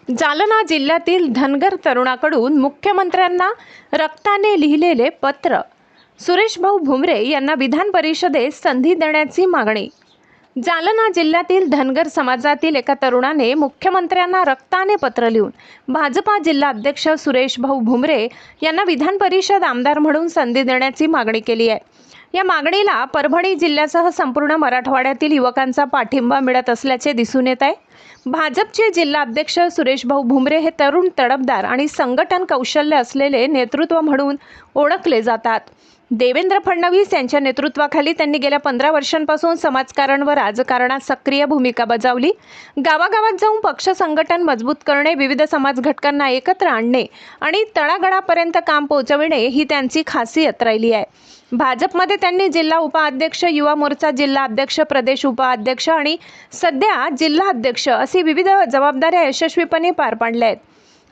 जालना जिल्ह्यातील धनगर तरुणाकडून मुख्यमंत्र्यांना रक्ताने लिहिलेले पत्र. सुरेश भाऊ भुमरे यांना विधान परिषदेत संधी देण्याची मागणी. जालना जिल्ह्यातील धनगर समाजातील एका तरुणाने मुख्यमंत्र्यांना रक्ताने पत्र लिहून भाजपा जिल्हा अध्यक्ष सुरेश भाऊ भुमरे यांना विधान परिषद आमदार म्हणून संधी देण्याची मागणी केली आहे. या मागणीला परभणी जिल्ह्यासह संपूर्ण मराठवाड्यातील युवकांचा पाठिंबा मिळत असल्याचे दिसून येत आहे. भाजपचे जिल्हा अध्यक्ष सुरेश भाऊ भुमरे हे तरुण तडफदार आणि संघटन कौशल्य असलेले नेतृत्व म्हणून ओळखले जातात. देवेंद्र फडणवीस यांच्या नेतृत्वाखाली त्यांनी गेल्या 15 वर्षांपासून समाजकारण व राजकारणात सक्रिय भूमिका बजावली. गावागावात जाऊन पक्ष संघटन मजबूत करणे, विविध समाज घटकांना एकत्र आणणे आणि तळागाळापर्यंत काम पोहोचविणे ही त्यांची खासियत राहिली आहे. भाजपमध्ये त्यांनी जिल्हा उपाध्यक्ष, युवा मोर्चा जिल्हा अध्यक्ष, प्रदेश उपाध्यक्ष आणि सध्या जिल्हा अध्यक्ष अशी विविध जबाबदाऱ्या यशस्वीपणे पार पाडल्या आहेत.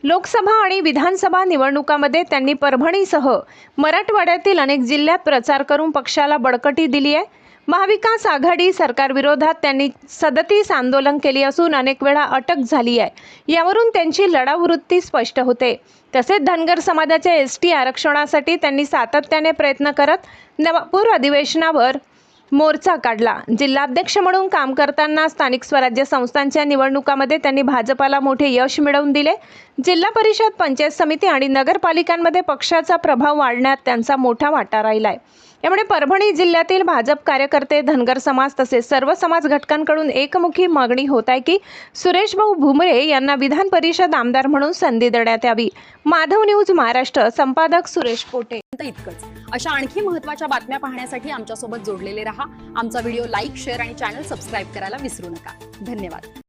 लोकसभा आणि विधानसभा निवडणुकांमध्ये त्यांनी परभणीसह मराठवाड्यातील अनेक जिल्ह्यात प्रचार करून पक्षाला बळकटी दिली आहे. महाविकास आघाडी सरकारविरोधात त्यांनी 37 आंदोलन केली असून अनेक वेळा अटक झाली आहे. यावरून त्यांची लढाऊ वृत्ती स्पष्ट होते. तसेच धनगर समाजाच्या एसटी आरक्षणासाठी त्यांनी सातत्याने प्रयत्न करत नवापूर अधिवेशनावर मोर्चा काढला. जिल्हाध्यक्ष म्हणून काम करताना स्थानिक स्वराज्य संस्थांच्या निवडणुकांमध्ये त्यांनी भाजपाला मोठे यश मिळवून दिले. जिल्हा परिषद, पंचायत समिती आणि नगरपालिकांमध्ये पक्षाचा प्रभाव वाढण्यात त्यांचा मोठा वाटा राहिला आहे. यामुळे परभणी जिल्ह्यातील भाजप कार्यकर्ते, धनगर समाज तसेच सर्व समाज घटकांकडून एकमुखी मागणी होत आहे की सुरेश भाऊ भुमरे यांना विधान परिषद आमदार म्हणून संधी देण्यात यावी. माधव न्यूज महाराष्ट्र, संपादक सुरेश पोटे. इतकंच. अशा आणखी महत्त्वाच्या बातम्या पाहण्यासाठी आमच्यासोबत जोडलेले रहा. आमचा व्हिडिओ लाईक, शेअर आणि चॅनल सबस्क्राईब करायला विसरू नका. धन्यवाद.